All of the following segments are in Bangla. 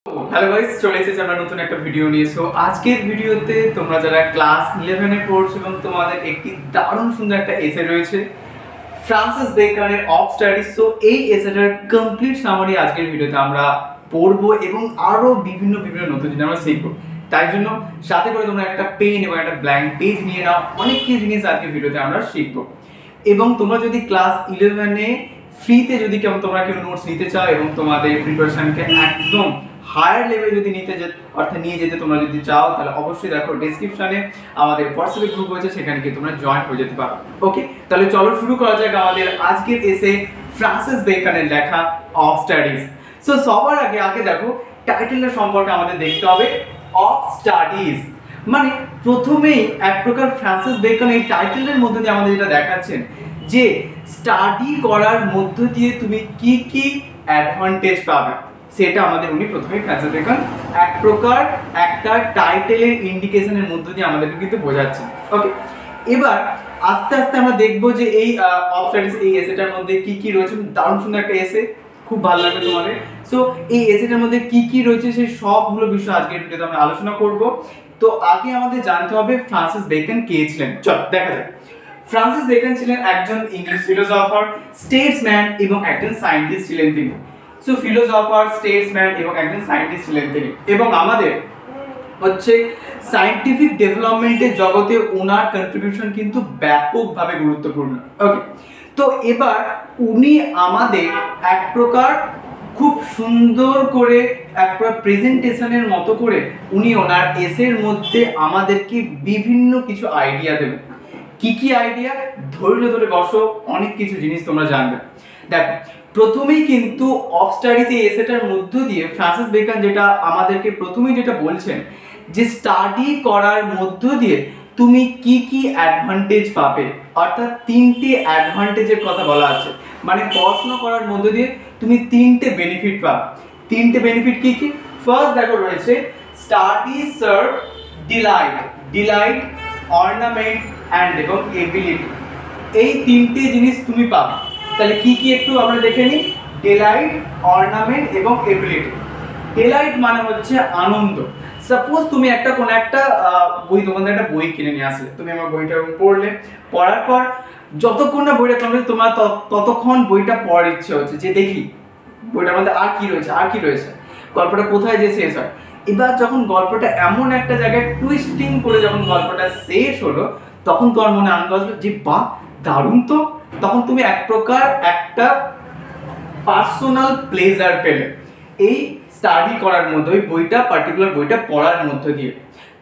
হ্যালো গাইস, চলে এসেছি আমরা নতুন একটা ভিডিও নিয়ে। সো আজকের ভিডিওতে তোমরা যারা ক্লাস 11 এ পড়ছো এবং তোমাদের একটি দারুণ সুন্দর একটা এসে রয়েছে ফ্রান্সিস বেকনের অফ স্টাডিজ। সো এই এসেটার কমপ্লিট সামারি আজকের ভিডিওতে আমরা পড়বো এবং আরো বিভিন্ন নতুন জিনিস আমরা শিখবো। তাই জন্য সাথে করে তোমরা একটা পেন এবং একটা ব্ল্যাঙ্ক পেজ নিয়ে নাও। অনেক কিছু জিনিস আজকের ভিডিওতে আমরা শিখবো। এবং তোমরা যদি ক্লাস 11 এ ফ্রিতে যদি তোমরা কেউ নোটস নিতে চাও এবং তোমাদের প্রিপারেশনকে একদম হায়ার লেভেল যদি নিয়ে যেতে তোমরা যদি চাও, তাহলে অবশ্যই দেখো ডেসক্রিপশনে আমাদের হোয়াটসঅ্যাপ গ্রুপ আছে, সেখানে গিয়ে তোমরা জয়েন হয়ে যেতে পারো। ওকে, তাহলে চলো শুরু করা যাক আমাদের আজকের এসে ফ্রান্সিস বেকনের লেখা অফ স্টাডিজ। সো সবার আগে দেখো টাইটেলটা সম্পর্কে আমাদের দেখতে হবে। অফ স্টাডিজ মানে প্রথমেই এক প্রকার ফ্রান্সিস বেকন এই টাইটেলের মধ্যে দিয়ে আমাদের যেটা দেখাচ্ছেন যে স্টাডি করার মধ্য দিয়ে তুমি কি কি অ্যাডভান্টেজ পাবে, সেটা আমাদের উনি প্রথমেই ফ্রান্সিস বেকন এক প্রকার একটা টাইটেলের ইন্ডিকেশনের মধ্য দিয়ে আমাদেরকে কিন্তু বোঝাচ্ছেন। ওকে, এবার আস্তে আস্তে আমরা দেখবো যে এই অফ স্টাডিজ এই এসেটার মধ্যে কি কি রয়েছে। দারুণ সুন্দর একটা এসে, খুব ভালো লাগবে তোমাদের। সো এই এসেটার মধ্যে কি কি রয়েছে সেই সবগুলো বিষয় আজকের ভিডিওতে আমরা আলোচনা করব। তো আগে আমাদের জানতে হবে ফ্রান্সিস বেকন কে ছিলেন। চল দেখা যাক। ফ্রান্সিস বেকন ছিলেন একজন ইংলিশ ফিলোসফার, স্টেটসম্যান এবং একজন সায়েন্টিস্ট ছিলেন তিনি। সো ফিলোসফার, স্টেটসম্যান এবং একজন সায়েন্টিস্ট ছিলেন তিনি। এবং আমাদের হচ্ছে সায়েন্টিফিক ডেভেলপমেন্টের জগতে ওনার কন্ট্রিবিউশন কিন্তু ব্যাপকভাবে গুরুত্বপূর্ণ। ওকে, তো এবার উনি আমাদের এক প্রকার খুব সুন্দর করে এক প্রকার প্রেজেন্টেশনের মতো করে উনি ওনার এসের মধ্যে আমাদেরকে বিভিন্ন কিছু আইডিয়া দেবেন। কি কি আইডিয়া? ধৈর্য ধরে বসো, অনেক কিছু জিনিস তোমরা জানবে। দেখো, প্রথমেই কিন্তু অফ স্টাডিজ এই এসেটার মধ্য দিয়ে ফ্রান্সিস বেকন যেটা আমাদেরকে প্রথমেই যেটা বলছেন যে স্টাডি করার মধ্য দিয়ে তুমি কি কি অ্যাডভান্টেজ পাবে, অর্থাৎ তিনটে অ্যাডভান্টেজের কথা বলা আছে। মানে পড়াশোনা করার মধ্য দিয়ে তুমি তিনটে বেনিফিট পাবে। তিনটে বেনিফিট কি কি? ফার্স্ট দেখো রয়েছে study serve delight ornament and এবং এবিলিটি। এই তিনটে জিনিস তুমি পাবে। তাহলে কি কি একটু আমরা দেখে নিই। ডিলাইট, অর্নামেন্ট এবং এবিলিটি। ডিলাইট মানে হচ্ছে আনন্দ। সাপোজ তুমি কোনো একটা বই দোকান থেকে একটা বই কিনে নিয়ে আসলে, তুমি আমার বইটা পড়লে, পড়ার পর যতক্ষণ না বইটা কমপ্লিট তোমার ততক্ষণ বইটা পড়ার ইচ্ছে হচ্ছে যে দেখি বইটার মধ্যে আর কি রয়েছে, গল্পটা কোথায় যে শেষ হয়। এবার যখন গল্পটা এমন একটা জায়গায় টুইস্টিং করে যখন গল্পটা শেষ হলো, তখন তোমার মনে আনন্দ আসবে যে বাহ দারুণ তো। তখন তুমি এক প্রকার একটা পার্সোনাল প্লেজার পেলে এই স্টাডি করার মধ্যে, ওই পার্টিকুলার বইটা পড়ার মধ্য দিয়ে।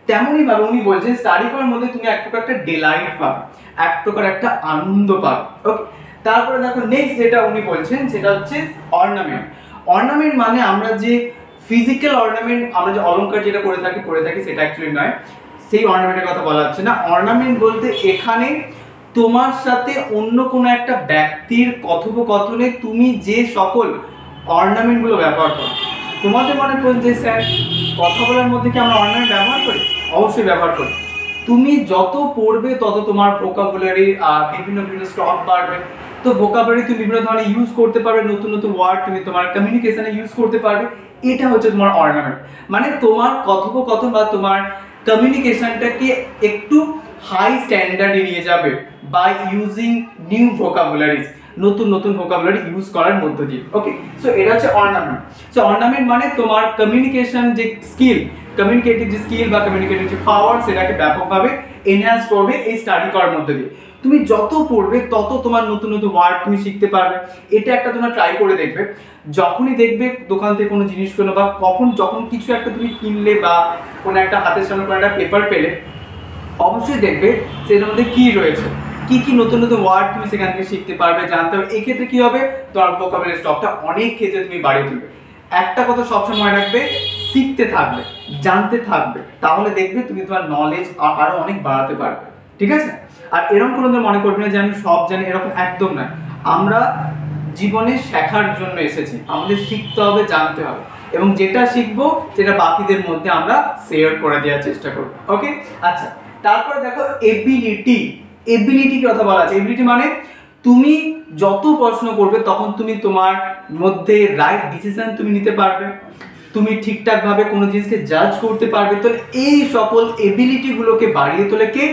তেমনই ভাবে উনি বলছেন স্টাডি করার মধ্যে তুমি এক প্রকার একটা ডিলাইট পাবে, এক প্রকার একটা আনন্দ পাবে। ওকে, তারপরে দেখো নেক্সট যেটা উনি বলছেন সেটা হচ্ছে অর্নামেন্ট মানে আমরা যে ফিজিক্যাল অর্নামেন্ট, আমরা যে অলংকার যেটা করে থাকি সেটা অ্যাকচুয়ালি নয়, সেই অর্নামেন্টের কথা বলা হচ্ছে না। অর্নামেন্ট বলতে এখানে তোমার সাথে অন্য কোনো একটা ব্যক্তির কথোপকথনে তুমি যে সকল অর্নামেন্টগুলো ব্যবহার করো। তোমাদের মনে করুন যে স্যার কথা বলার মধ্যে কি আমরা অর্নামেন্ট ব্যবহার করি? অবশ্যই ব্যবহার করি। তুমি যত পড়বে তত তোমার ভোকাবুলারি বিভিন্ন স্টক বাড়বে। তো ভোকাবুলারি তুমি বিভিন্ন ধরনের ইউজ করতে পারবে, নতুন ওয়ার্ড তুমি তোমার কমিউনিকেশনে ইউজ করতে পারবে। এটা হচ্ছে তোমার অর্নামেন্ট। মানে তোমার কথোপকথন বা তোমার কমিউনিকেশনটাকে একটু হাই স্ট্যান্ডার্ডে নিয়ে যাবে বাই ইউজিং নিউ ভোকাবুলারিজ, নতুন ভোকাবুলারি ইউজ করার মধ্য দিয়ে। ওকে, সো এটা হচ্ছে অর্নামেন্ট। সো অর্নামেন্ট মানে তোমার কমিউনিকেশন যে স্কিল, কমিউনিকেটিভ যে স্কিল বা কমিউনিকেটিভ যে পাওয়ার, সেটাকে ব্যাপকভাবে এনহ্যান্স করবে এই স্টাডি করার মধ্য দিয়ে। তুমি যত পড়বে তত তোমার নতুন ওয়ার্ড তুমি শিখতে পারবে। এটা একটা তোমরা ট্রাই করে দেখবে। যখনই দেখবে দোকান থেকে কোনো জিনিস কেনো বা যখন কিছু একটা তুমি কিনলে বা কোনো একটা হাতের সামনে কোনো একটা পেপার পেলে, অবশ্যই দেখবে সেটার মধ্যে কি রয়েছে, কি কি নতুন ওয়ার্ড তুমি সেখান থেকে শিখতে পারবে, জানতে হবে। এক্ষেত্রে কি হবে, তোমার ভোকাবুলারি স্টকটা অনেক ক্ষেত্রে তুমি বাড়িয়ে তুলবে। একটা কথা সবসময় রাখবে, শিখতে থাকবে, জানতে থাকবে, তাহলে দেখবে তুমি তোমার নলেজ আরো অনেক বাড়াতে পারবে। ঠিক আছে? আর এরকম কোনো মনে করবে না যে আমি সব জানি, এরকম একদম না। আমরা জীবনে শেখার জন্য এসেছি, আমাদের শিখতে হবে, জানতে হবে, এবং যেটা শিখবো সেটা বাকিদের মধ্যে আমরা শেয়ার করে দেওয়ার চেষ্টা করবো। ওকে, আচ্ছা, তারপরে দেখো এবিলিটি কথা বলা আছে। এবিলিটি মানে তুমি যত পড়াশোনা করবে তখন তুমি তোমার মধ্যে রাইট ডিসিশন তুমি নিতে পারবে, তুমি ঠিকঠাকভাবে কোনো জিনিসকে জাজ করতে পারবে। তো এই সকল এবিলিটিগুলোকে বাড়িয়ে তোলে কে?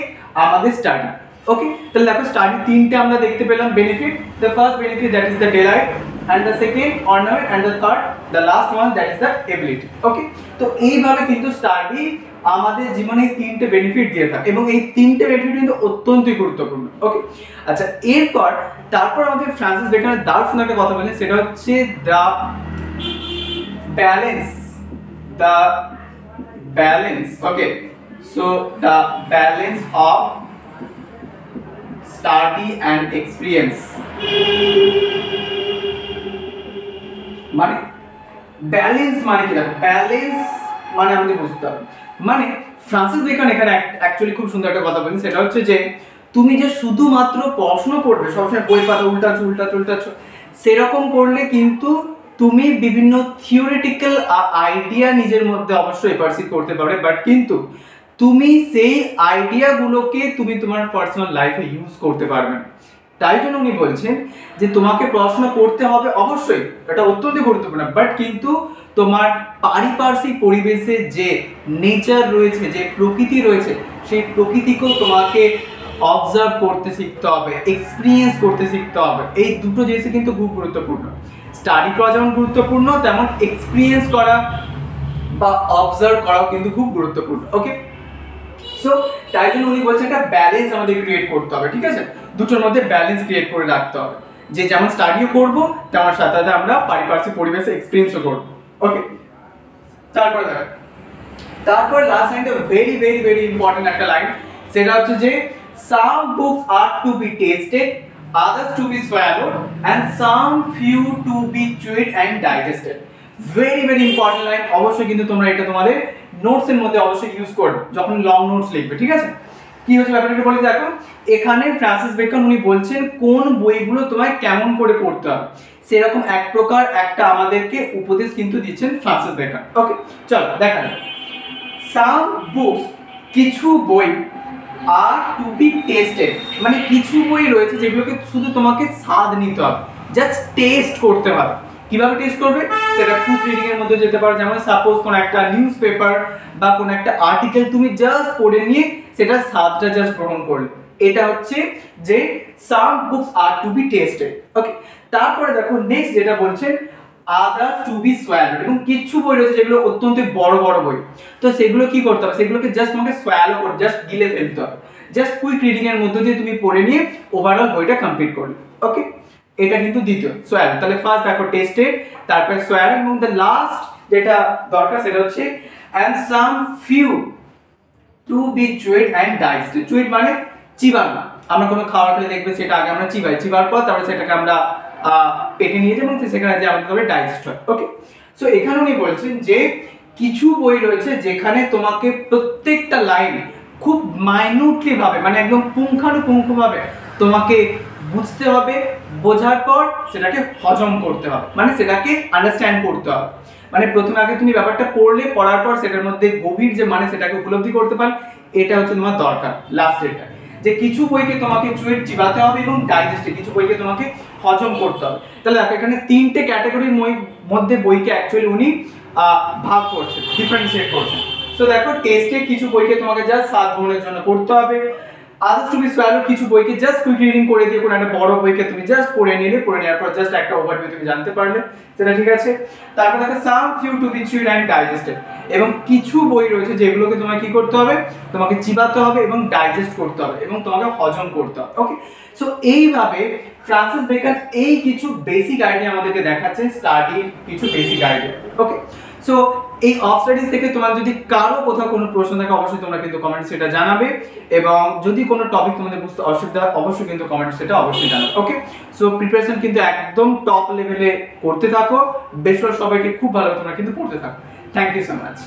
আমাদের স্টাডি। ওকে, তাহলে দেখো স্টাডি তিনটে আমরা দেখতে পেলাম benefit. The first benefit that is the delight, and the second ornament, and the third, the last one, that is the ability. Okay, তো এইভাবে কিন্তু স্টাডি আমাদের জীবনে তিনটে বেনিফিট দিয়ে থাকে এবং এই তিনটে বেনিফিট কিন্তু অত্যন্তই গুরুত্বপূর্ণ। ওকে, আচ্ছা তারপর আমাদের ফ্রান্সিস বেকনের দারুণ একটা কথা বলেন, সেটা হচ্ছে the balance. Okay, so the balance of study and experience. মানে ব্যালেন্স মানে কি? দেখো ব্যালেন্স মানে আমাদের বুঝতে হবে, মানে ফ্রান্সিস বেকন এখানে অ্যাকচুয়ালি খুব সুন্দর একটা কথা বলেন, সেটা হচ্ছে যে তুমি যে শুধুমাত্র পড়াশোনা করবে, সবসময় বই পাতা উল্টাচ্ছ সেরকম করলে কিন্তু তুমি বিভিন্ন থিওরিটিক্যাল আইডিয়া নিজের মধ্যে অবশ্যই পারসিভ করতে পারবে, বাট কিন্তু তুমি সেই আইডিয়াগুলোকে তুমি তোমার পার্সোনাল লাইফে ইউজ করতে পারবে না। তাই জন্য উনি বলছেন যে তোমাকে পড়াশোনা করতে হবে অবশ্যই, এটা অত্যন্ত গুরুত্বপূর্ণ, বাট কিন্তু তোমার পারিপার্শ্বিক পরিবেশে যে নেচার রয়েছে, যে প্রকৃতি রয়েছে, সেই প্রকৃতিকেও তোমাকে অবজার্ভ করতে শিখতে হবে, এক্সপিরিয়েন্স করতে শিখতে হবে। এই দুটো জিনিস কিন্তু খুব গুরুত্বপূর্ণ। স্টাডি করা যেমন গুরুত্বপূর্ণ, তেমন এক্সপিরিয়েন্স করা বা অবজার্ভ করাও কিন্তু খুব গুরুত্বপূর্ণ। ওকে, সো তাই জন্য উনি বলছেন একটা ব্যালেন্স আমাদের ক্রিয়েট করতে হবে, ঠিক আছে? দুটোর মধ্যে ব্যালেন্স ক্রিয়েট করে রাখতে হবে, যে যেমন স্টাডিও করব তেমন সাথে সাথে আমরা পারিপার্শ্বিক পরিবেশে এক্সপিরিয়েন্সও করব। ওকে, তারপর লাস্ট লাইনটা ভেরি ভেরি ভেরি ইম্পর্টেন্ট একটা লাইন, সেটা হচ্ছে যে some books are to be tasted, others to be swallowed, and some few to be chewed and digested. Very very important line, অবশ্যই কিন্তু তোমরা এটা তোমাদের নোটস এর মধ্যে অবশ্যই ইউজ করবে যখন লং নোটস লিখবে, ঠিক আছে? কি হচ্ছে ব্যাপারটা বলি, দেখো এখানে ফ্রান্সিস বেকন উনি বলছেন কোন বইগুলো তোমায় কেমন করে পড়তে হবে, সেরকম এক প্রকার একটা আমাদেরকে উপদেশ কিন্তু দিচ্ছেন ফ্রান্সিস বেকন। ওকে, চলো দেখা যাক। সাম বুকস, কিছু বই, আর টু বি টেস্টেড, মানে কিছু বই রয়েছে যেগুলোকে শুধু তোমাকে স্বাদ নিতে হবে, জাস্ট টেস্ট করতে হবে। কিভাবে টেস্ট করবে সেটা প্রুফ রিডিং এর মধ্যে যেতে পারে, যেমন সাপোজ কোন একটা নিউজ পেপার বা কোন একটা আর্টিকেল তুমি জাস্ট পড়ে নিয়ে সেটা স্বাদটা জাস্ট গ্রহণ করলে, এটা হচ্ছে যে some books are to be tested. Okay, তারপরে দেখো নেক্সট যেটা বলছেন আদার টু বি সোয়ালোড, এবং কিছু বই রয়েছে যেগুলো অত্যন্ত বড় বড় বই, তো সেগুলো কি করতে হবে, সেগুলোকে জাস্ট তোমাকে সোয়ালো করে জাস্ট গিলে ফেলতে হবে, জাস্ট কুইক রিডিং এর মধ্যে দিয়ে তুমি পড়ে নিয়ে ওভারঅল বইটা কমপ্লিট করলে। ওকে, এটা কিন্তু দ্বিতীয় সোয়ালো। তাহলে ফার্স্ট দেখো টেস্টেড, তারপরে সোয়ালো, এবং দ্য লাস্ট যেটা দরকার সেটা হচ্ছে and some few to be chewed and digested. chewed মানে চিবানো। আমরা কোনো খাবার খেলে দেখবে সেটা আগে আমরা চিবার পর তারপরে সেটাকে আমরা পেটে নিয়ে যাই এবং সেখানে যে আমাদের ডাইজেস্ট হয়। ওকে, সো এখানে উনি বলছেন যে কিছু বই রয়েছে যেখানে তোমাকে প্রত্যেকটা লাইন খুব মাইনিউটলি ভাবে, মানে একদম পুঙ্খানুপুঙ্খ ভাবে তোমাকে বুঝতে হবে, বোঝার পর সেটাকে হজম করতে হবে, মানে সেটাকে আন্ডারস্ট্যান্ড করতে হবে। মানে প্রথমে আগে তুমি ব্যাপারটা পড়লে, পড়ার পর সেটার মধ্যে গভীর যে মানে সেটাকে উপলব্ধি করতে পারো, এটা হচ্ছে তোমার দরকার। লাস্ট এটা যে কিছু বইকে তোমাকে চিবাতে হবে এবং ডাইজেস্টে, কিছু বইকে তোমাকে হজম করতে হবে। তাহলে দেখো এখানে তিনটে ক্যাটাগরির মধ্যে বইকে অ্যাকচুয়ালি উনি ভাগ করছেন, ডিফারেন্সিয়েট করছেন। সো দেখো টেস্টে কিছু বইকে তোমাকে জাস্ট স্বাদ গ্রহণের জন্য পড়তে হবে, আদার্স টু বি সোয়ালোড কিছু বইকে জাস্ট কুইক রিডিং করে দিয়ে কোনো একটা বড় বইকে তুমি জাস্ট পড়ে নেওয়ার পর জাস্ট একটা ওভারভিউ তুমি জানতে পারলে, সেটা ঠিক আছে। তারপর দেখো some few to be chewed and digested, এবং কিছু বই রয়েছে যেগুলোকে তোমাকে কি করতে হবে, তোমাকে চিবাতে হবে এবং ডাইজেস্ট করতে হবে এবং তোমাকে হজম করতে হবে। ওকে, সো এইভাবে ফ্রান্সিস বেকন এই কিছু বেসিক আইডিয়া আমাদেরকে দেখাচ্ছেন, স্টাডির কিছু বেসিক আইডিয়া। ওকে, সো এই অফ স্টাডিজ থেকে তোমার যদি কারো কোথাও কোনো প্রশ্ন থাকে অবশ্যই তোমরা কিন্তু কমেন্ট সেটা জানাবে, এবং যদি কোনো টপিক তোমাদের বুঝতে অসুবিধা হয় অবশ্যই কিন্তু কমেন্ট সেটা অবশ্যই জানাবে। ওকে, সো প্রিপারেশন কিন্তু একদম টপ লেভেলে করতে থাকো, বেশ সবাইকে খুব ভালো তোমরা কিন্তু পড়তে থাকো। Thank you so much.